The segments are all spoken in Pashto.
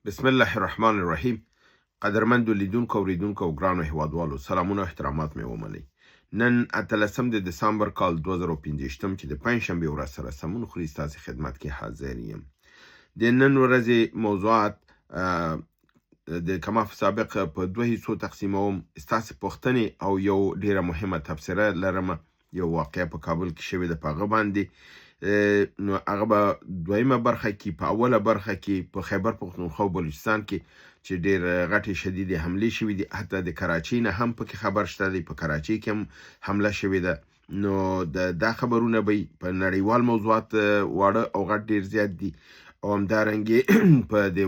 بسم الله الرحمن الرحیم. قدرمندو لیدونکو اوریدونکو او ګرانو هیوادوالو، سلامونه او احترامات مې ومنئ. نن 18 د دسامبر کال 2015 چې د پنجشنبې ورځ سره سمون خوري ستاسو خدمت کې حاضر یم. د نن ورځې موضوعات د کما سابق په دوه حصو تقسیموم. ستاسو پوښتنې او یو ډیره مهمه تبصره لرم. یو واقعه په کابل کې شوې ده، په هغه باندې نو هغه به دویمه برخه کې، په اوله برخه کې په خیبر پختونخوا او بلوچستان کې چې ډېر غټې شدیدې حملې شوې دي، حتی د کراچۍ نه هم پکې خبر شته دی، په کراچۍ کې هم حمله شوې ده. نو دا خبرونه به په نړیوال موضوعات واړه او غټ ډېر زیات دي، او همدارنګې په د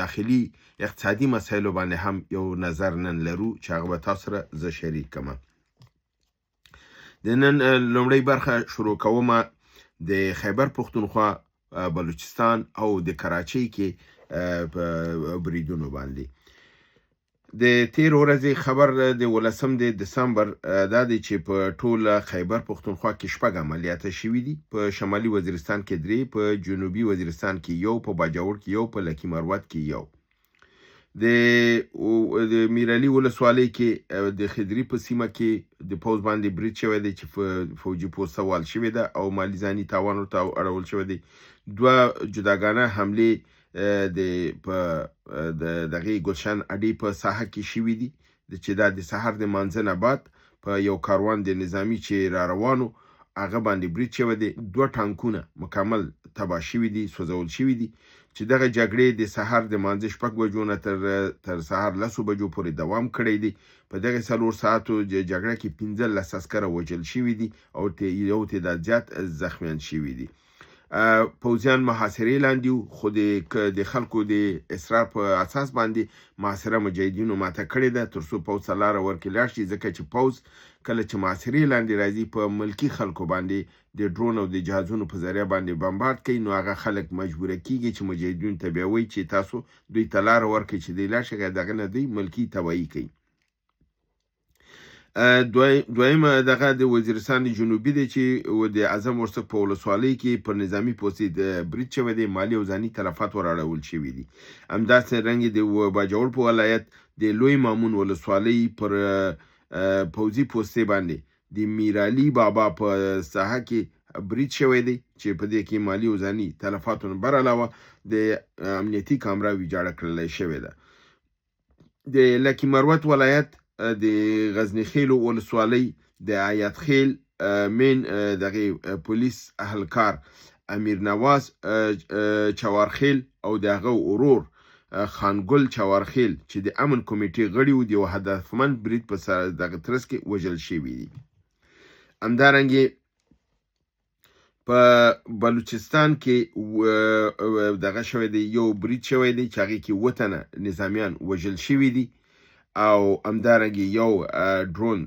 داخلي اقتصادي مسایلو باندې هم یو نظر نن لرو چې هغه به تاسو سره زه شریک کړم. د نن لومړۍ برخه شروع کومه د خیبر پختونخوا، بلوچستان او د کراچۍ کې په بریدونو باندې. د تیر ورځې خبر د 18 دسمبر دا دی چې په ټول خیبر پختونخوا کې 6 عملیات شوي دي. په شمالي وزیرستان کې 3، په جنوبي وزیرستان کې 1، په باجوړ کې 1، په لکی مروت کې 1. د میرعلي ولسوالۍ کې د خدري په سیمه کې د پوز باندې برید شوی دی چې فوجي پوسته وال شوې ده او مالی ځاني تاوان ورته اړول شوی دی. 2 جداګانه حملې په دغه ګلشن اډې په ساحه کې شوي دي، چې دا د سحر د مانځه نه بعد په یو کاروان د نظامی چې را روانو هغه باندې برید شوی دی. 2 ټانکونه مکمل تباه شوي دي، سوځول شوي دي، چې دغه جګړې د سحر د مانځه 6 بجو نه تر سحر 10 بجو پورې دوام کړی دی. په دغه 4 ساعتو جګړه کې 15 عسکر وژل شوي دي او یو تعداد زیات زخمیان شوي دي. پوځیان محاصرې لاندې وو، خو د خلکو د اصرار په اساس باندې محاصره مجاهدینو ماته کړې ده، ترڅو پوځ ته لاره ورکړي لاړ شي، ځکه چې پوځ کله چې محاصرې لاندې راځي په ملکي خلکو باندې د ډرون او د جهازونو په ذریعه باندې بمبارد کوي، نو هغه خلک مجبوره کیږي چې مجاهدینو ته بیا وایي چې تاسو دوی ته لاره ورکړئ چې دوی لاړ شي، دغه نه دوی ملکي تباهي کوي. دویمه دغه د وزیرستان جنوبي دی چې د اعظم ورڅک په ولسوالۍ کې پر نظامی پوستې د برید شوی دی، مالی او ځاني تلفات ور اړول شوي دي. همداسې رنګ د باجوړ په ولایت د لوی مامون ولسوالۍ پر پوځي پوستې باندې د میرعلي بابا په ساحه کې برید شوی دی، چې په دې کې مالی او ځاني تلفاتونه بر علاوه د امنیتي کامرا ویجاړه کړل شوې ده. د لکی مروت ولایت د غزنی خیلو ولسوالۍ د آیت خیل مین دغه پولیس اهلکار امیر نواز چوارخیل او دغه ورور خانګل چوارخیل چې د امن کمیټې غړي و، د هدفمند برید په سر دغه ترڅ کې وژل شوي دي. همدارنګه په بلوچستان کې دغه شوی دی، یو برید شوی دی چې هغه کې 7 تنه نظامیان وژل شوي دي، او همدارنګه یو ډرون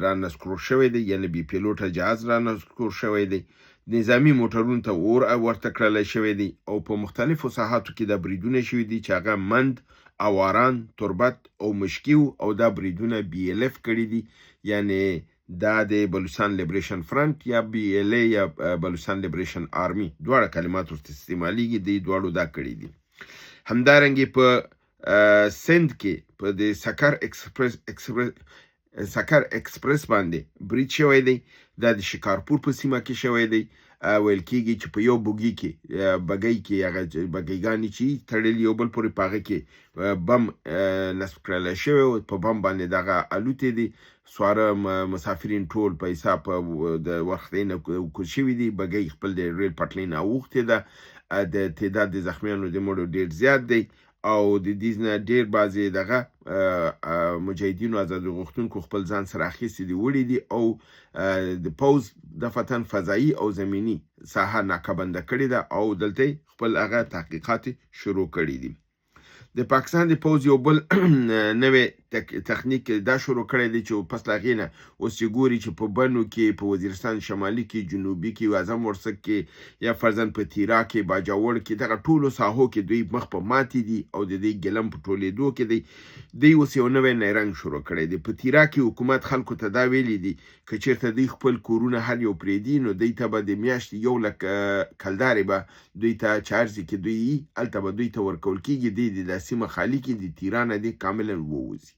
را نسکور شوی دی، یعنی بي پیلوټه جهاز را نسکور شوی دی. نظامی موټرونو ته اور ورته کړل شوی دی، او په مختلفو ساحاتو کې د بریدونه شوي دي چې هغه مند، اواران، تربت او مشکیو، او دا بریدونه BLF کړي دي، یعنی دا د بلوچستان لیبریشن فرنٹ یا BLA یا بلوچستان لیبریشن آرمی دواړه کلمات ورته استعمالیږي، دی دواړو دا کړي دي. همدارنګه په سند کې په د سکر اکسپریس باندې برید شوی دی، دا د شکارپور په سیمه کې شوی دی. ویل کېږي چې په یو بوګي کې بګۍ کې هغه بګیګانې چې تړلي یو بل پورې په هغه کې بم نصب کړلی شوی و، په بم باندې دغه الوتې دي، سواره مسافرین ټول په حساب د وختۍ نه کوز شوي دي، بګۍ خپل د ریل پټلۍ نه اوښتې ده، د تعداد د زخمیانو د مړو ډېر زیات دی، او د دې نه ډېر بعضې دغه مجاهدینو آزادي غوښتونکو خپل ځان سره اخیستي دي، وړي دي، او د پوځ دفتن فضایي او زمینی ساحه ناکبنده کړې ده، او دلته خپل هغه تحقیقات شروع کړي دي. د پاکستان د پوځ یو بل نوې تخنیک دا شروع کړی دی چې پس له هغې نه اوس چې ګوري چې په بنو کې، په وزیرستان شمالي کې، جنوبي کې، اعظم ورسک کې، یا فرضاً په تیرا کې، باجوړ کې، دغه ټولو ساحو کې دوی مخ په ماتې دي او د دې ګلم په ټولېدو کې دی. دوی اوس یو نوی نیرنګ شروع کړی دی. په تیرا کې حکومت خلکو ته دا ویلي دي که چېرته دوی خپل کورونه هر یو پرېږدي نو دوی ته به د میاشتې 100,000 کلدارې به دوی ته چارج کې دوی هلته به دوی ته ورکول کېږي. دوی د دا سیمه خالي کړي، د تیرا نه دې کاملا ووځي.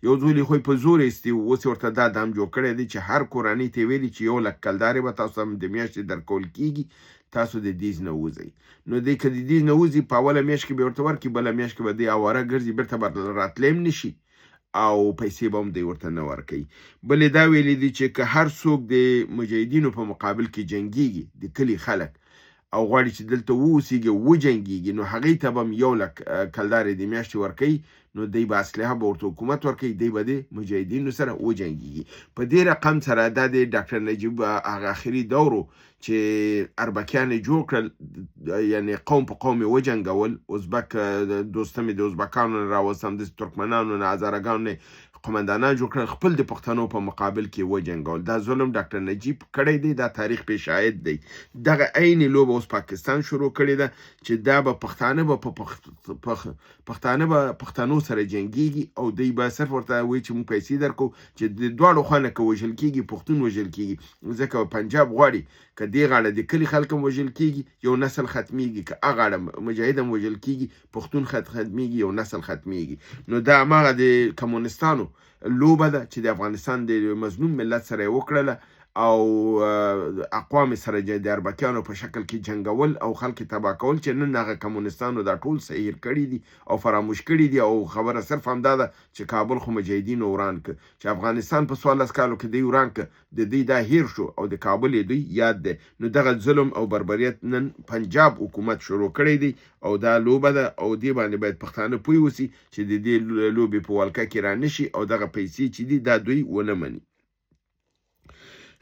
یو ځول خو په زور ایستي، اوس یې ورته دا دام جوړ کړی دی چې هر کورنۍ ته یې ویلي چې 100,000 کلدارې به تاسو هم د میاشتې درکول کېږي، تاسو د دیز نه وځئ. نو دی که د دیز نه وځي په اوله میاشت کې به ورته ورکړي، بله میاشت کې به دی اواره ګرځي، بېرته به راتلی هم نه شي او پیسې به هم دی ورته نه ورکوي. بل یې دا ویلي دي چې که هر څوک د مجاهدینو په مقابل کې جنګېږي، د کلي خلک، او غواړي چې دلته واوسېږي، وجنګېږي، نو هغې ته به هم 100,000 کلدارې د میاشتې ورکوي. نو دی به اسلحه به ورته حکومت ورکوي، دی به د مجاهدینو سره وجنګېږي. په دې رقم سره دا د ډاکټر نجیب هغه آخري دور و چې اربکیان یې جوړ کړل، یعنې قوم په قوم یې وجنګول. ازبک دوسته مې د ازبکانو نه راوستم، د ترکمنانو نه، هزارګانو نه قمندانان جوړ کړل، خپل د پښتنو په مقابل کې وجنګول. دا ظلم ډاکټر نجیب کړی دی، دا تاریخ پې شاهد دی. دغه عین لوبه اوس پاکستان شروع کړې ده چې دا به پښتانه به پښتنو سره جنګېږي او دوی به صرف ورته وایي چې موږ پیسې درکو، چې د دواړو خوا نه که وژل کېږي پښتون وژل کېږي. ځکه پنجاب غواړي که دې غاړه د کلي خلک هم وژل کېږي یو نسل ختمیږي، که هغه غاړه مجاهد هم وژل کېږي پښتون ختمیږي، یو نسل ختمیږي. نو دا هماغه د کمونستانو لوبه ده چې د افغانستان د مظلوم ملت سره یې وکړله او اقوام سره د اربکیانو په شکل کې جنګول او خلک تباه کول، چې نن هغه کمونستانو دا ټول سهیر کړي دي او فراموش کړي دي. او خبره صرف همدا ده چې کابل خو مجاهدینو وران کړ، چې افغانستان په 14 کالو کې دوی وران کړ، د دوی دا هیر شو او د کابل یې دوی یاد دی. نو دغه ظلم او بربریت نن پنجاب حکومت شروع کړی دی او دا لوبه ده او دې باندې باید پښتانه پوه اوسي چې د دې لوبې په ولکه کې رانشي او دغه پیسې چې دي دا دوی ونه مني.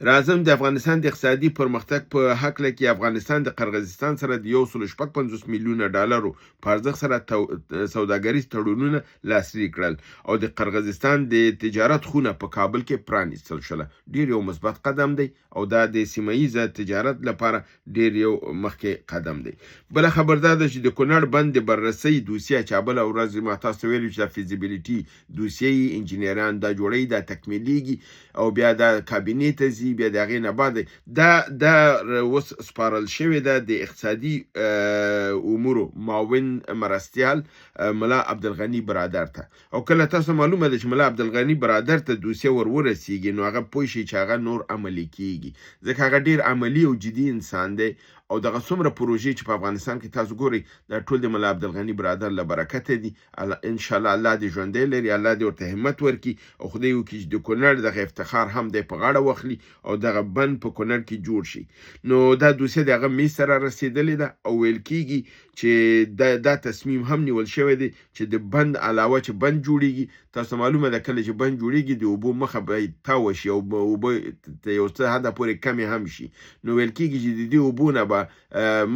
راځم د افغانستان د اقتصادي پرمختګ په هکله کې افغانستان د قرغیزستان سره د 156 میلیونه ډالرو په ارزښت سره سوداګریز تړونونه لاسلیک کړل او د قرغیزستان د تجارت خونه په کابل کې پرانیستل شوله. ډیر یو مثبت قدم دی او دا د سیمه ییزه تجارت لپاره ډیر یو مخکې قدم دی. بله خبر دا ده چې د کونړ بند د بررسۍ دوسیه چې بله ورځ ما تاسو ویلي چې د فیزیبیلیټي دوسیه انجینران دا جوړوي، دا تکمیلیږي او بیا دا کابینې ته ځي، بیا د هغې نه بعد دا اوس سپارل شوې ده د اقتصادي امورو معاون مرستیال ملا عبدالغني برادر ته. او کله تاسو معلومه ده چې ملا عبدالغني برادر ته دوسیه ورسیږي نو هغه پوه شي چې هغه نور عملي کیږي، ځکه هغه ډیر عملي او جدي انسان دی. او دغه څومره پروژې چې په افغانستان کې تاسو ګورئ دا ټول د ملا عبدالغني برادر له برکته دي. ان شاء الله الله دې ژوندی لري، الله دې ورته همت ورکړي او خدای وکړي چې د کونړ دغه افتخار هم دی په غاړه واخلي او دغه بند په کونړ کې جوړ شي. نو دا دوسیه د هغه میز سره رسېدلې ده او ویل کېږي چې دا تصمیم هم نیول شوی دی چې د بند علاوه چې بند جوړیږي، تاسو معلومه ده کله چې بند جوړیږي د اوبو مخه باید تاوه شي او اوبه یو څه حده پورې کمې هم شي. نو ویل کېږي چې د دې اوبو نه به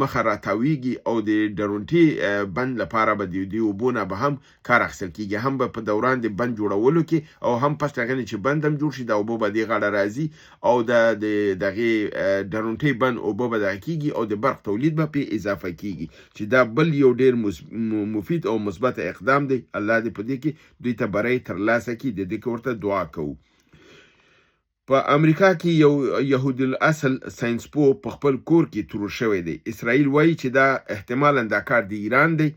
مخه راتاویږي او د ډرونټي بند لپاره به د دې اوبو نه به هم کار اخیستل کېږي، هم به په دوران د بند جوړولو کې او هم پس هغې نه چې بند هم جوړ شي دا اوبه به دې غاړه راځي او د دغې ډرونټي بند اوبه به دغه کېږي او د برق تولید به پې اضافه کېږي، چې دا بل یو ډیر مفید او مثبت اقدام دی. الله دې په دې کې دوی ته بری ترلاسه کړي، د دې کې ورته دعا کوو. په امریکا کې یو یهودي الاصل ساینسپوه په خپل کور کې ترور شوی دی. اسرائیل وایي چې دا احتمالاً دا کار د ایران دی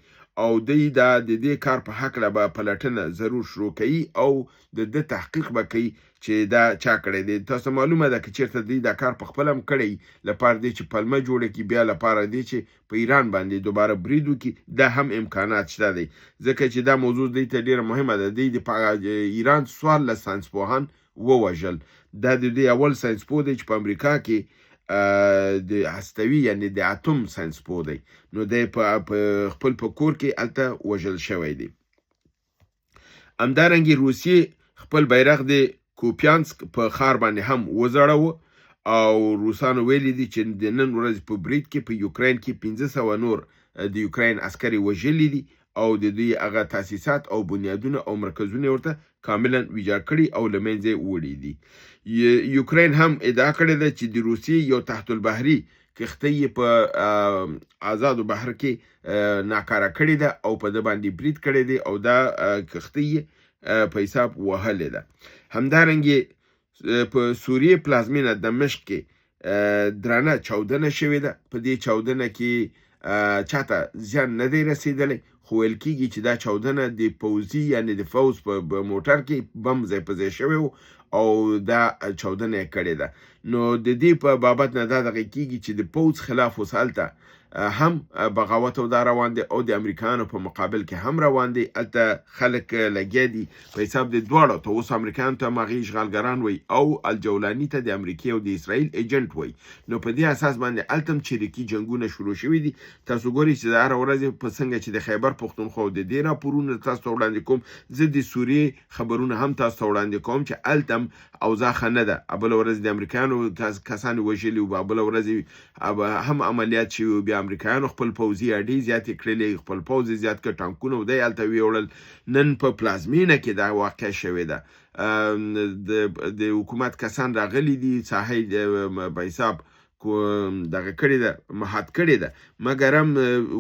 او دوی دا د دې کار په هکله به پلټنه ضرور شروع کوي او د دې تحقیق به کوي چې دا چا کړی دی. تاسو معلومه ده که چېرته دوی دا کار په خپله هم کړی لپاره دی چې پلمه جوړه کړي، بیا لپاره دی چې په ایران باندې دوباره برید وکړي، دا هم امکانات شته دی. ځکه چې دا موضوع دوی ته ډېره مهمه ده. دوی د ایران 14 ساینسپوهان ووژل. دا د دوی اول ساینسپوه دی چې په امریکا کې د هستوي یعنی د اتوم ساینسپوه دی. نو دی په خپل په کور کې هلته وژل شوی دی. همدارنګې روسیې خپل بیرغ د کوپیانسک په ښار باندې هم وځړاوه او روسانو ویلي دي چې د نن ورځې په برید کې په یوکراین کې 500 نور د یوکراین عسکري وژلي دي او د دوی هغه تاسیسات او بنیادونه او مرکزونه ورته کاملا ویجاړ کړي او له منځه وړي دي. یوکرین هم ادعا کړې ده چې د روسیې یو تحت البحري کښتۍ په آزادو بحر کې ناکاره کړې ده او په د باندې برید کړی دی او دا کښتۍ په حساب وهلې ده. همدارنګه په سوریې پلازمینه دمشق کې درانه چاودنه شوې ده. په دې چاودنه کې چاته زیان نه دی رسیدلی، خو ویل کېږي چې دا چاودنه د پوځي یعنې د فوز په موټر کې بم ځای په ځای شوی و او دا چاودنه یې کړې ده. نو د دې په بابت نه دا دغه کېږي چې د پوځ خلاف اوس هلته هم بغاوت او دا روان دی او د امریکایانو په مقابل کې هم روان دی. هلته خلک لګیا دي په حساب د دواړو ته. اوس امریکایانو ته هغې اشغالګران وایي او الجولاني ته د امریکې او د اسرائیل ایجنټ وایي. نو په دې اساس باندې هلته هم چریکي جنګونه شروع شوي دي. تاسو ګورئ چې د هره ورځې په څنګه چې د خیبر پښتونخوا د دې راپورونه تاسو ته وړاندې کوم، زه د سوریې خبرونه هم تاسو ته وړاندې کوم چې هلته هم اوضاع ښه نه ده. بله ورځ د امریکایانو کسان وژلي وو، بله ورځ هم عملیات شوي وو، بیا امریکایانو خپل پوځي اډې زیاتې کړلې، خپل پوځ یې زیات کړ، ټانکونه دی هلته ویوړل. نن په پلازمینه کې دا واقع شوې ده. د حکومت کسان راغلي دي، ساحه په حساب دغه کړې ده، محات کړې ده، مګر هم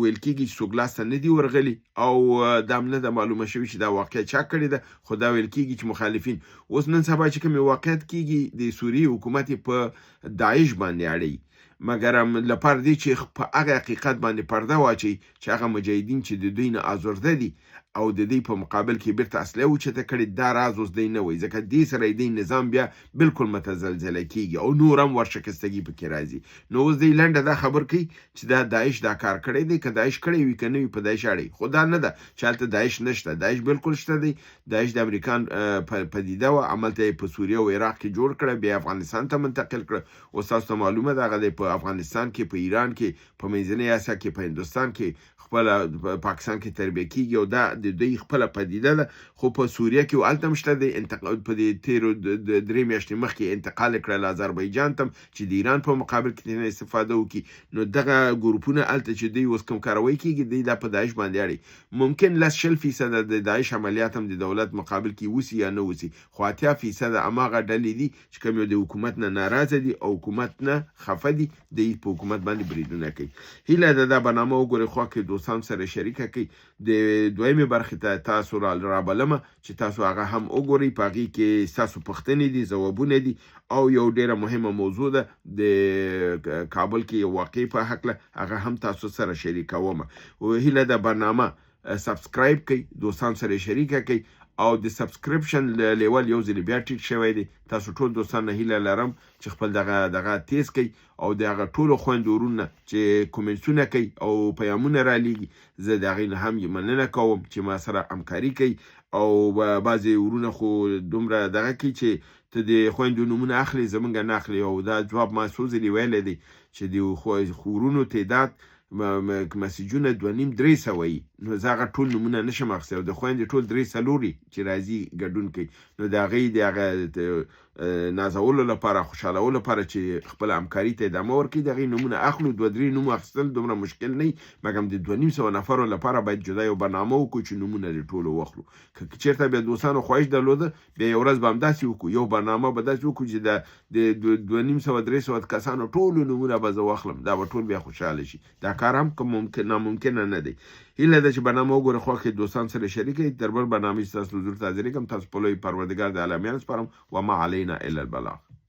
ویل کېږي چې څوک لاسته نه دي ورغلي او دا هم نه ده معلومه شوي چې دا واقع چا کړې ده، خو دا ویل کېږي چې مخالفین اوس نن سبا چې کومې واقعیت کېږي د سوریې حکومت په داعش باندې اړوي، مګر هم لپاره دی چې په هغه حقیقت باندې پرده واچوي چې هغه مجاهدین چې د دوی نه ازرده دي او د دې په مقابل کې بیرته اصله اوچته کړي، دا راز اوس دی نه وایي، ځکه دې سره یې نظام بیا بالکل متزلزله کېږي او نور هم ورشکستګي پکې راځي. نو اوس دی لنډه دا خبر کوي چې دا داعش دا کار کړی دی، که داعش کړی وي که نه وي په داعش اړوي، خو دا نه ده چې هلته داعش نشته. داعش بالکل شته دی. داعش د امریکان پدیده وه، عملته یې په سوریه او عراق کې جوړ کړه، بیا افغانستان ته منتقل کړه. اوس تاسو ته معلومه ده هغه دی په افغانستان کې، په ایران کې، په منځنۍ اسیا کې، په هندوستان کې، خپله پاکستان کې تربیه کېږي او دا د دوی خپله پدیده ده. خو په سوریه کې هلته هم شته دی. په دې تېرو 3 میاشتې مخکې انتقال یې کړل آذربایجان ته چې د ایران په مقابل کې ترېنه استفاده وکړي. نو دغه ګروپونه هلته چې دوی اوس کوم کاروی کېږي، دوی دا په داعش باندې اړوي. ممکن 10-20% د داعش عملیات هم د دولت مقابل کې وسي یا نه وسي، خو 80% هماغه ډلې دي چې کوم یو د حکومت نه ناراضه دي او حکومت نه خفه دي، دوی په حکومت باندې بریدونه کوي. هیله ده دا برنامه وګورئ، خوا کې دوستان سره شریکه کړئ. د دویمې برخې ته تاسو رابلمه چې تاسو هغه هم وګورئ. په هغې کې ستاسو پوښتنې دي، ځوابونه دي او یو ډیره مهمه موضوع ده د کابل کې یو واقعې په هکله، هغه هم تاسو سره شریکوم. هیله ده برنامه سبسکرایب کړئ، دوستان سره شریکه کړئ او د سبسکرپشن لیول یو ځل بیا ټیټ شوی دی. تاسو ټول دوستان نه هیله لرم چې خپل دغه تیز کړئ او د هغه ټولو خویندو ورونو چې کومنټونه کوي او پیغامونه رالیږي، زه د هغې نه هم مننه کوم چې ما سره همکاري کوي. او بعضې ورونه خو دومره دغه کوي چې ته د خویندو نومونه اخلي، زمونږ نه اخلي، او دا جواب ما څو ځلې ویلی دی چې د ورونو تعداد مسیجونه 2.5-3 وي، نو زه هغه ټول نومونه نشم اخیستی او د خویندې ټول 3-4 چې راځي ګډون کوي. نو د هغې د هغه نازولو لپاره، خوشحالولو لپاره چې خپل همکاري ته ادامه ورکړي، د هغې نومونه اخلو. 2-3 نوم اخیستل دومره مشکل نه وي، مګر د 2.5 نفرو لپاره باید جدا یو برنامه وکړو چې نومونه د ټولو واخلو. که چېرته بیا دوستانو خواهش درلوده، بیا یو ورځ به همداسې وکړو، یو برنامه به داسې وکړو چې د 2.5-300 کسانو ټولو نومونه به زه واخلم، دا به ټول بیا خوشحاله شي. دا کار هم که ناممکنه نه دی. هیله ده چې برنامه وګوره، خوا کې دوستان سره شریکه کړئ. تر بل برنامې ستاسو حضور ته حاضرېږم. تاسو په لوی پروردګار د عالمیانو سپارم. وما علینا الا البلاغ.